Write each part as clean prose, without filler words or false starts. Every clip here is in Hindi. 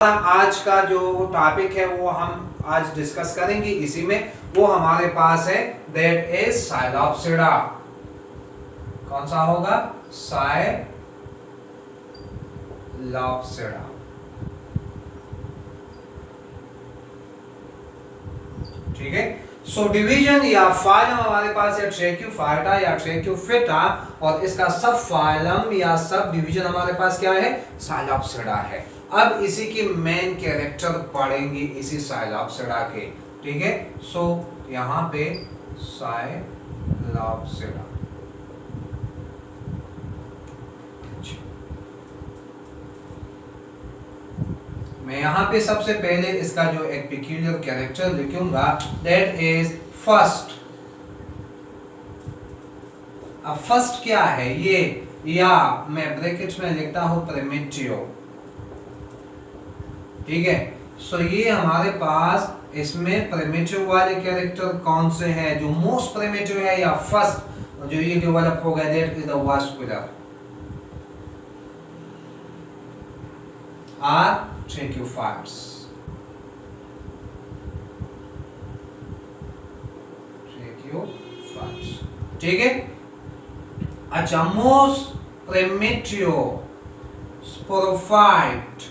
आज का जो टॉपिक है वो हम आज डिस्कस करेंगे। इसी में वो हमारे पास है दैट इज साइलोप्सिडा। कौन सा होगा? साइलोप्सिडा। ठीक है। सो डिवीजन या फाइलम हमारे पास है ट्रैक्यूफाइटा या ट्रैक्यूफिटा, और इसका सब फाइलम या सब डिवीजन हमारे पास क्या है? साइलोप्सिडा है। अब इसी की मेन कैरेक्टर पढ़ेंगे इसी साइलोप्सिडा के। ठीक है। सो यहाँ पे साइलोप्सिडा, मैं यहाँ पे सबसे पहले इसका जो एक पेक्यूलियर कैरेक्टर लिखूंगा दैट इज फर्स्ट। अब फर्स्ट क्या है ये, या मैं ब्रैकेट्स में लिखता हूं प्रिमिटिव। ठीक है। सो ये हमारे पास इसमें प्रिमिटिव वाले कैरेक्टर कौन से हैं? जो मोस्ट प्रिमिटिव है या फर्स्ट जो ये डेवलप होगा that is the vascular or tracheophytes. ठीक है। अच्छा, मोस्ट प्रिमिटिव स्पोरोफाइट।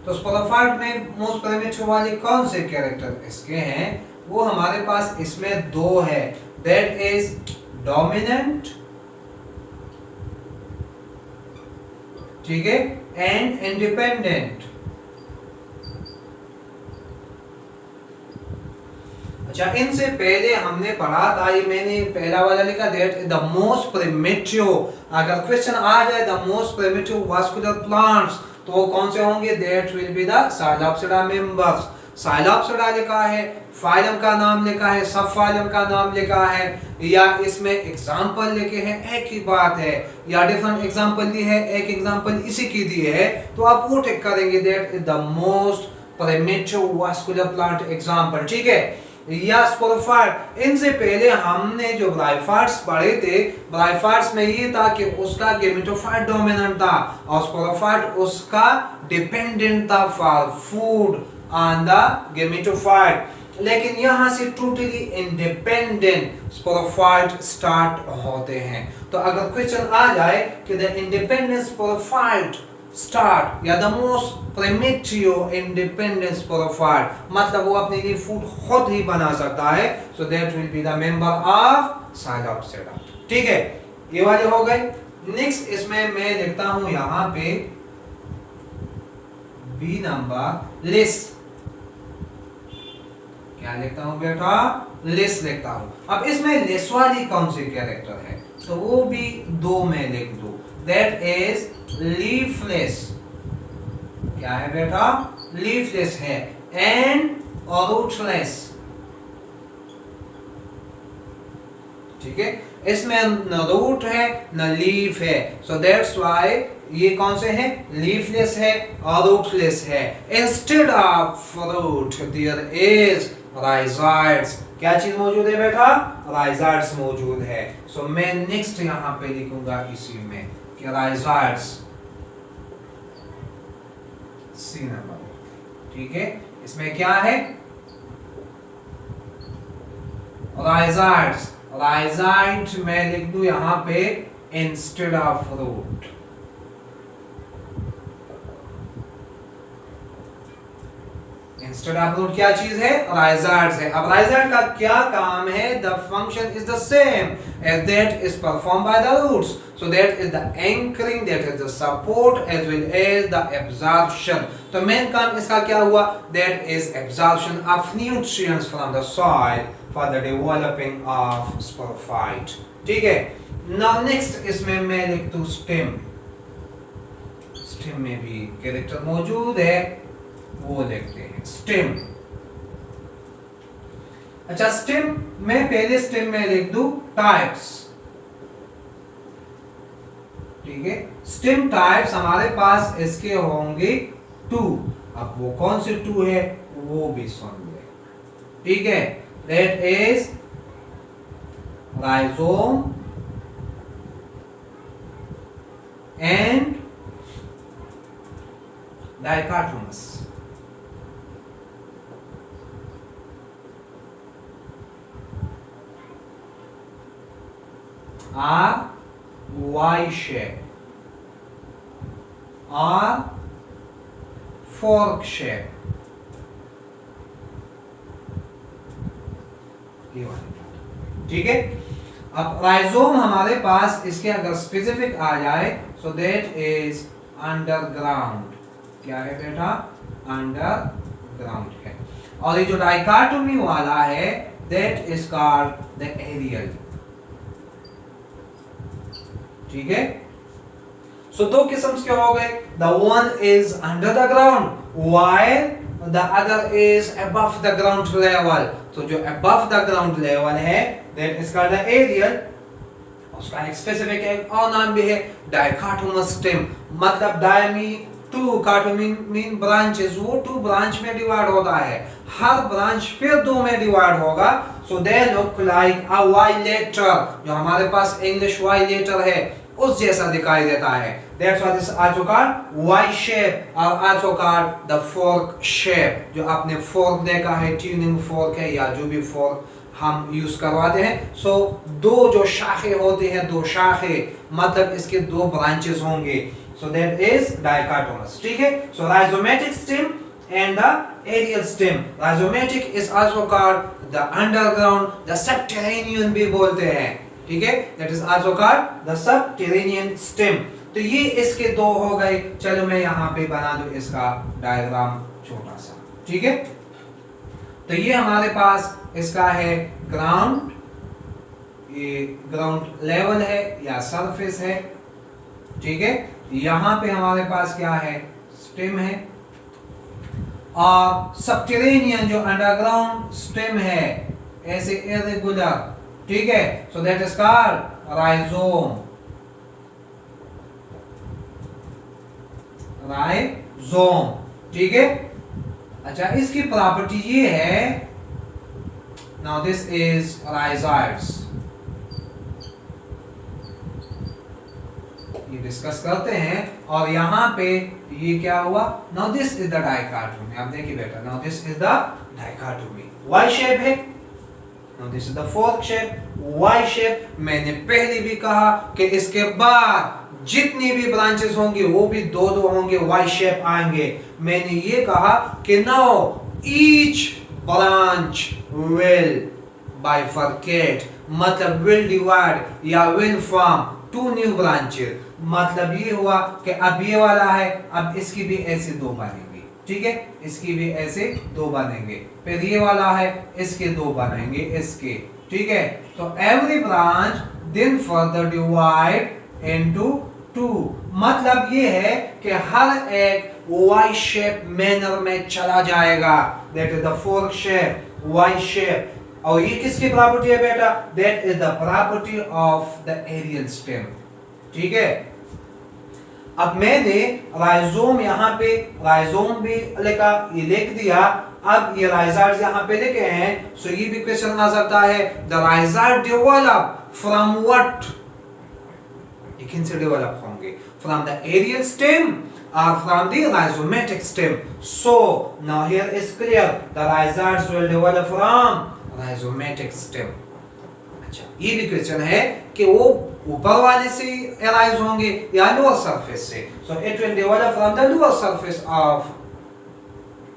तो स्पोरोफाइट में मोस्ट प्रिमिटिव वाले कौन से कैरेक्टर इसके हैं? वो हमारे पास इसमें दो है, दैट इज डोमिनेंट, ठीक है, एंड इंडिपेंडेंट। अच्छा, इनसे पहले हमने पढ़ा था, ये मैंने पहला वाला लिखा दैट द मोस्ट प्रिमिटिव। अगर क्वेश्चन आ जाए the most primitive vascular plants तो वो कौन से होंगे? That will be the psilopsida members. Psilopsida लिखा है, फाइलम का नाम लिखा है, सब फाइलम का नाम लिखा है, या इसमें एग्जांपल लिखे हैं, एक ही बात है, या डिफरेंट एग्जांपल दी है, एक एग्जांपल इसी की दी है, तो आप वो टिक करेंगे that is the most primitive vascular plant example. ठीक है। या स्पोरोफाइट। इनसे पहले हमने जो ब्रायोफाइट्स पढ़े थे, ब्रायोफाइट्स में ये था कि उसका गेमेटोफाइट डोमिनेंट था और स्पोरोफाइट उसका डिपेंडेंट था for food on the gametophyte. लेकिन यहां से टोटली इंडिपेंडेंट स्पोरोफाइट स्टार्ट होते हैं। तो अगर क्वेश्चन आ जाए कि द इंडिपेंडेंट स्पोरोफाइट स्टार्ट या the most primitive independent sporophyte, मतलब वो अपने लिए फूड खुद ही बना सकता है, so that will be the member of psilopsida. ठीक है, ये वाले हो गए। नेक्स्ट इसमें मैं लिखता हूं यहां पे बी नंबर लिस। क्या लिखता हूं बेटा? लिस लिखता हूं। अब इसमें लिस वाली कौन सी कैरेक्टर है? तो वो भी दो में लिख दो, दैट इज लीफलेस। क्या है बेटा? लीफलेस है, एंड रूटलेस। ठीक है। इसमें न रूट है न लीफ है, सो दैट्स व्हाई ये कौन से हैं? लीफलेस है और रूटलेस है। Instead of fruit there is rhizoids. क्या चीज मौजूद है बेटा? राइजोइड्स मौजूद है। सो मैं नेक्स्ट यहां पे लिखूंगा इसी में कि राइजोइड्स सी नंबर। ठीक है। इसमें क्या है? राइजोइड्स। राइजोइड मैं लिख दूं यहां पे instead of fruit. Instead of fruit क्या चीज है? राइजोइड्स है। अब राइजोइड का क्या काम है? The function is the same as that is perform by the roots, so that is the anchoring, that is the support as well as the absorption. तो मेन काम इसका क्या हुआ? That is absorption of nutrients from the soil for the developing of sporophyte. ठीक है। नाउ नेक्स्ट इसमें मैं लिख दूं स्टेम। स्टेम में भी कैरेक्टर मौजूद है, वो देखते हैं स्टेम। अच्छा, स्टेम में पहले स्टेम में लिख दूं टाइप्स। ठीक है। स्टेम टाइप्स हमारे पास इसके होंगे 2। अब वो कौन से 2 है वो भी सुन ले। ठीक है। That is rhizome and dichotomous. R Y shape or fork shape. ये वाली, ठीक है। अब राइजोम हमारे पास इसके अगर स्पेसिफिक आ जाए, सो दैट इज अंडरग्राउंड। क्या है बेटा? अंडरग्राउंड है। और ये जो डाइकोटोमी वाला है, that is called the aerial. ठीक है। सो दो किस्म के हो गए, the one is under the ground while the other is above the ground level. तो जो अबव द ग्राउंड लेवल है, that is called the aerial. उसका एक स्पेसिफिक एक और नाम भी है, डाइकोटोमस स्टेम। मतलब डायमी टू, काटोमी मीन ब्रांचेस, वो टू ब्रांच में डिवाइड होता है, हर ब्रांच फिर दो में डिवाइड होगा। So they look like a Y letter. जो हमारे पास इंग्लिश वाई लेटर है उस जैसा दिखाई देता है। That's why this is also called Y shape or also called the fork shape। जो आपने fork देखा है, tuning fork है या जो भी fork हम यूज करवाते हैं। सो दो जो शाखे होते हैं, दो शाखे मतलब इसके दो ब्रांचेस होंगे। So that is dichotomous. ठीक है। So rhizomatic stem and the aerial stem. Rhizomatic is also called the underground, the subterranean भी बोलते हैं। ठीक है। That is also called the subterranean stem. तो ये इसके दो हो गए। चलो मैं यहाँ पे बना दूं इसका डायग्राम छोटा सा। ठीक है। तो ये हमारे पास इसका है ग्राउंड, ये ग्राउंड लेवल है या सरफेस है। ठीक है। यहाँ पे हमारे पास क्या है? स्टेम है। और सबटेरेनियन जो अंडरग्राउंड स्टेम है, ऐसे इरेगुलर। ठीक है। So that is called rhizome. Rhizome. ठीक है। अच्छा, इसकी प्रॉपर्टी ये है, नाउ दिस इज राइजोइड्स। ये डिस्कस करते हैं। और यहाँ पे ये क्या हुआ? Now this is the dichotomy. आप देखिए बेटा, now this is the dichotomy. Y shape है। Now this is the fork shape, Y shape. मैंने पहले भी कहा कि इसके बाद जितनी भी ब्रांचेस होंगी वो भी दो दो होंगे, वाई शेप आएंगे। मैंने ये कहा कि now each branch will bifurcate, मतलब विल डिवाइड या will form two new branches. मतलब ये हुआ कि अब ये वाला है, अब इसकी भी ऐसे दो बनेंगे। ठीक है। इसकी भी ऐसे दो बनेंगे। फिर ये वाला है, इसके दो बनेंगे इसके। ठीक है। तो every branch then further divide into two. मतलब ये है कि हर एक वाई शेप मैनर में चला जाएगा। That is the fork shape, Y shape. और ये किसकी प्रॉपर्टी है बेटा? That is the property of the aerial stem. ठीक है। अब मैंने राइजोम यहाँ पे राइजोम भी लिखा, ये लिख दिया। अब ये राइजोइड्स यहाँ पे लिखे हैं। सो ये भी क्वेश्चन आ सकता है, the rhizoid develop from what? ये किन से डेवलप होंगे? From the aerial stem or from the rhizomatic stem. So now here is clear, the rhizoids will develop from rhizomatic stem. अच्छा, ये भी क्वेश्चन है कि वो ऊपर वाले से एराइज होंगे या लोअर सरफेस से। So it will develop from the lower surface of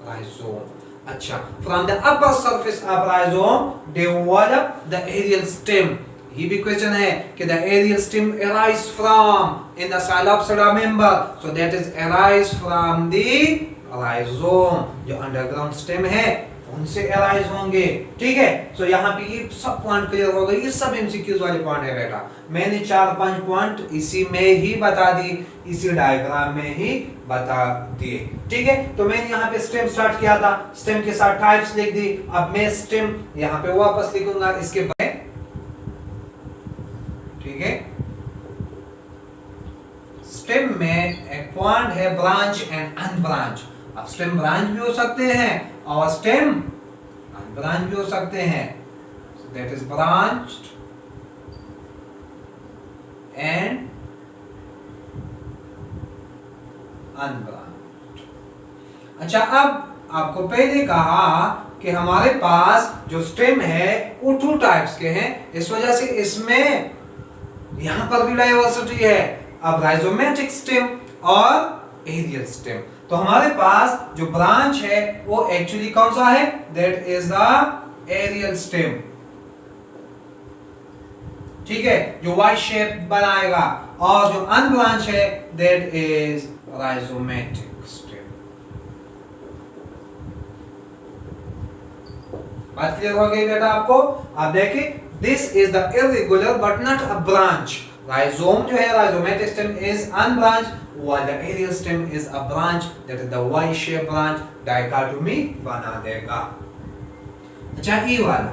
rhizome. अच्छा, from the upper surface of rhizome develop the aerial stem. ये भी क्वेश्चन है कि the aerial stem arise from in the Psilopsida member, so that is arise from the rhizome। जो अंडरग्राउंड स्टेम है उनसे arise होंगे। ठीक है। सो यहाँ पे ये सब पॉइंट क्लियर हो गए। ये सब एमसीक्यूज वाले पॉइंट है बेटा। मैंने 4-5 पॉइंट इसी में ही बता दी, इसी डायग्राम में ही बता दिए। ठीक है। तो मैंने यहाँ पे स्टेम स्टार्ट किया था, स्टेम के साथ टाइप्स लिख दी। अब मैं स्टेम यहाँ पे वापस लिखूंगा इसके बाद। ठीक है। स्टेम में एक पॉइंट है ब्रांच एंड अनब्रांच। अब स्टेम ब्रांच भी हो सकते हैं और स्टेम अनब्रांच भी हो सकते हैं। That is branched and unbranched. अच्छा, अब आपको पहले कहा कि हमारे पास जो स्टेम है वो 2 टाइप्स के हैं, इस वजह से इसमें यहां पर भी डाइवर्सिटी है। अब राइजोमेटिक स्टेम और एरियल स्टेम, तो हमारे पास जो ब्रांच है वो एक्चुअली कौन सा है? That is the aerial stem. ठीक है, जो वाई शेप बनाएगा, और जो अनब्रांच है दैट इज राइजोमेटिक स्टेम। बात क्लियर हो गई बेटा आपको? आप देखिए, this is the irregular but not a branch. Rhizome जो है, rhizomatic stem is unbranch, while the aerial stem is a branch, that is the Y-shaped branch, dichotomy बना देगा। अच्छा, ई वाला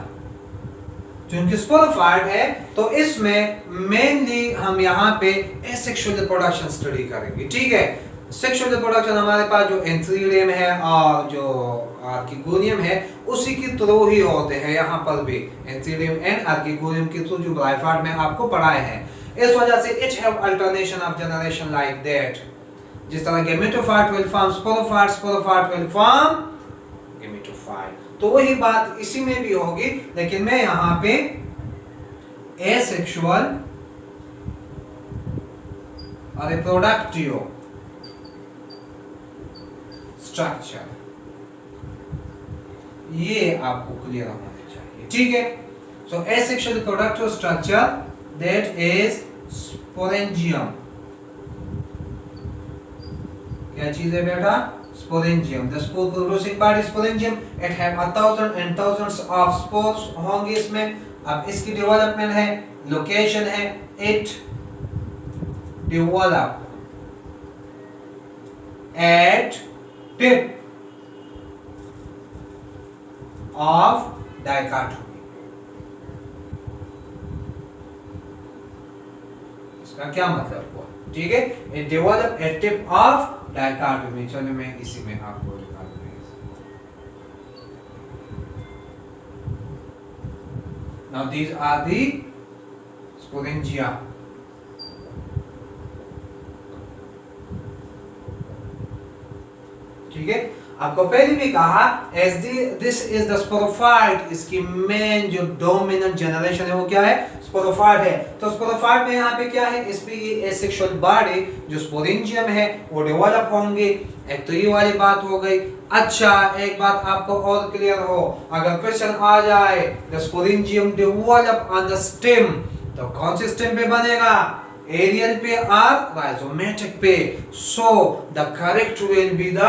जो इनकी स्पोरोफाइट है, तो इसमें मेनली हम यहाँ पे एसेक्सुअल रिप्रोडक्शन स्टडी करेंगे। ठीक है, सेक्सुअल रिप्रोडक्शन हमारे पास जो एंथ्रीडियम है और जो आर्किगोनियम है उसी के थ्रू ही होते हैं। यहाँ पर भी एंथ्रीडियम एंड आर्किगोनियम के थ्रू जो ब्राइफार्ड में आपको पढ़ाए हैं, इस वजह से etch have alternation of generation like that. जिस तरह gametophyte will form sporophyte, sporophyte will form gametophyte, तो वही बात इसी में भी होगी, लेकिन मैं यहां पे एसेक्सुअल और रिप्रोडक्टिव स्ट्रक्चर, ये आपको क्लियर होना चाहिए। ठीक है, so asexual reproductive structure that is sporangium। क्या चीज है बेटा? sporangium। the spore producing part is sporangium, it have 1000 and thousands of spores होंगे इसमें। अब इसकी डेवलपमेंट है, लोकेशन है, it develop at tip of dichotomy। इसका क्या मतलब हुआ? ठीक है, it develop at tip of dichotomy। चलो मैं इसी में आपको दिखा दूंगा। now these are the sporangia। ठीक है, आपको पहले भी कहा as this is the sporophyte, इसकी मेन जो डोमिनेंट जनरेशन है वो क्या है? स्पोरोफाइट है। तो स्पोरोफाइट में यहाँ पे क्या है? इस पे ये एसेक्सुअल बॉडी जो स्पोरेंजियम है वो डेवलप होंगे। एक तो ये वाली बात हो गई। अच्छा, एक बात आपको और क्लियर हो, अगर क्वेश्चन आ जाए the sporangium develop on the stem, तो कौन से स्टेम पे बनेगा? एरियल पे और राइजोमेटिक पे। So the correct will be the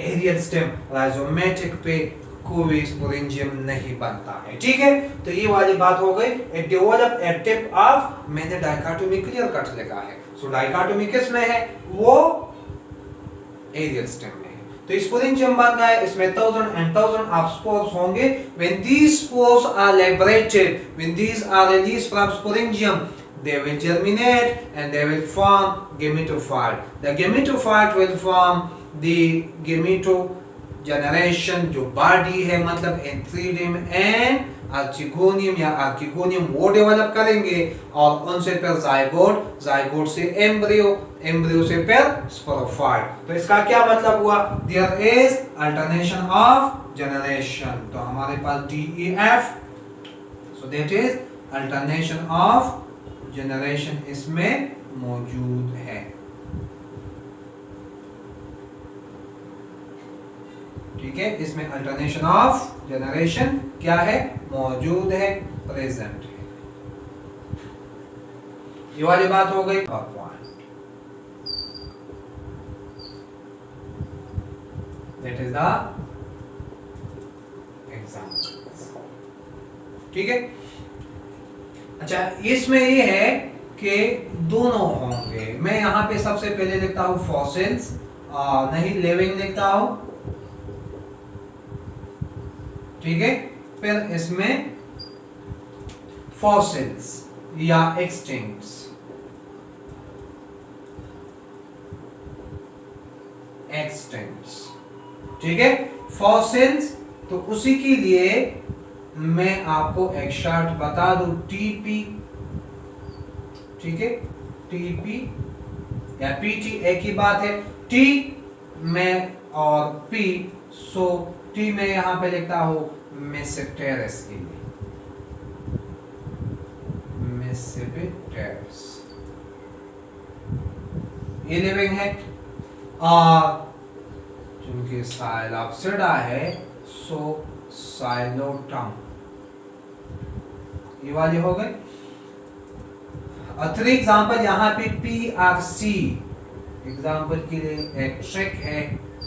aerial stem. Rhizomatic पे कोई स्पोरेंजियम नहीं बनता है। ठीक है, तो ये वाली बात हो गई। It develop at tip of, मैंने डाइकोटोमी क्लियर कट लिखा है। सो डाइकोटोमी किस में है? वो एरियल स्टेम में है। तो स्पोरेंजियम बन गया, इसमें 1000 and thousands of spores होंगे। When these spores are liberated, when these are released from sporangium, they will germinate and they will form gametophyte। The gametophyte will form the gameto generation, जो बॉडी है मतलब एंथ्रीडियम एंड आर्चिगोनियम या आर्किगोनियम वो डेवलप करेंगे, और उनसे फिर जायगोट, जायगोट से एम्ब्रियो, एम्ब्रियो से फिर स्पोरोफाइट। तो इसका क्या मतलब हुआ? There is alternation of generation. तो हमारे पास DEF, so that is alternation of generation इसमें मौजूद है। ठीक है, इसमें अल्टरनेशन ऑफ जनरेशन क्या है? मौजूद है, प्रेजेंट है। ये वाली बात हो गई। That is the example. ठीक है, अच्छा, इसमें ये है कि दोनों होंगे। मैं यहां पे सबसे पहले लिखता हूं फॉसिल्स, नहीं लिविंग लिखता हूं। ठीक है, फिर इसमें फॉसिल्स या एक्सटिंक्ट्स, एक्सटिंक्ट्स। ठीक है, फॉसिल्स, तो उसी के लिए मैं आपको एक शॉर्ट बता दूं, TP। ठीक है, TP या PT एक ही बात है। T में और पी, सो टी में यहां पे लिखता हूं मेसेप्टेरस के लिए, मेसेप्टेरस ये लिविंग है। और चूंकि साइलोप्सिडा है सो साइलोटम ये वाली हो गई। और 3 एग्जांपल यहाँ पे PRC एग्जांपल के लिए एक ट्रिक है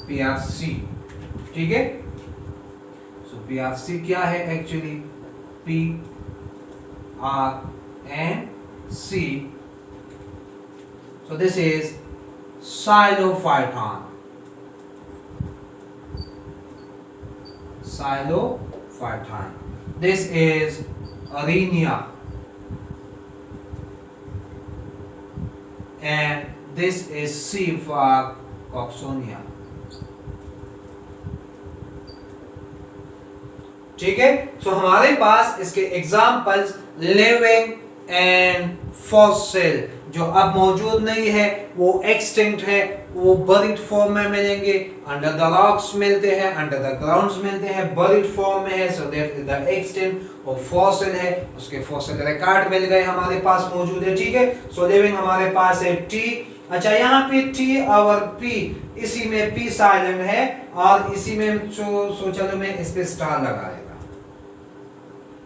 PRC, ठीक है। सो PRC क्या है actually, PRNC, so this is Xylophyton, Xylophyton, this is Arenia, and this is C for Coxonia, ठीक है। सो हमारे पास इसके एग्जाम्पल्स लिविंग एंड फॉसिल, जो अब मौजूद नहीं है वो एक्सटिंक्ट है, वो बरीड फॉर्म में मिलेंगे, अंडर द रॉक्स मिलते हैं, अंडर द ग्राउंड्स मिलते हैं, बरीड फॉर्म में है, so that is the extinct. और फॉसिल है, उसके फॉसिल रिकॉर्ड मिल गए हमारे पास मौजूद है, ठीक है। सो लिविंग हमारे पास है टी, अच्छा यहाँ पे टी और पी, इसी में पी साइलेंट है और इसी में सो चलो मैं इस पे स्टार लगा देगा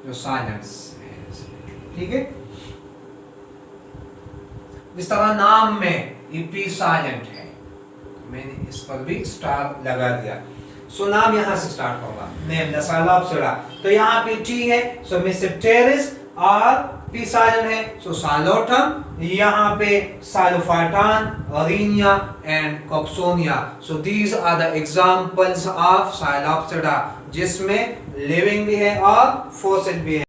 जो साइलेंस है, ठीक है। जिस तरह नाम में ये पी साइलेंट है, मैंने इस पर भी स्टार लगा दिया। सो नाम यहां से स्टार्ट होगा, नेम द साइलोप्सिडा, तो यहाँ पे टी है सो मेसेप्टेरिस, और पी साइलेंट है सो साइलोटम, यहाँ पे psilophyton, rhynia and cooksonia. So these are the examples of psilopsida, जिसमें लिविंग भी है और फॉसिल भी है।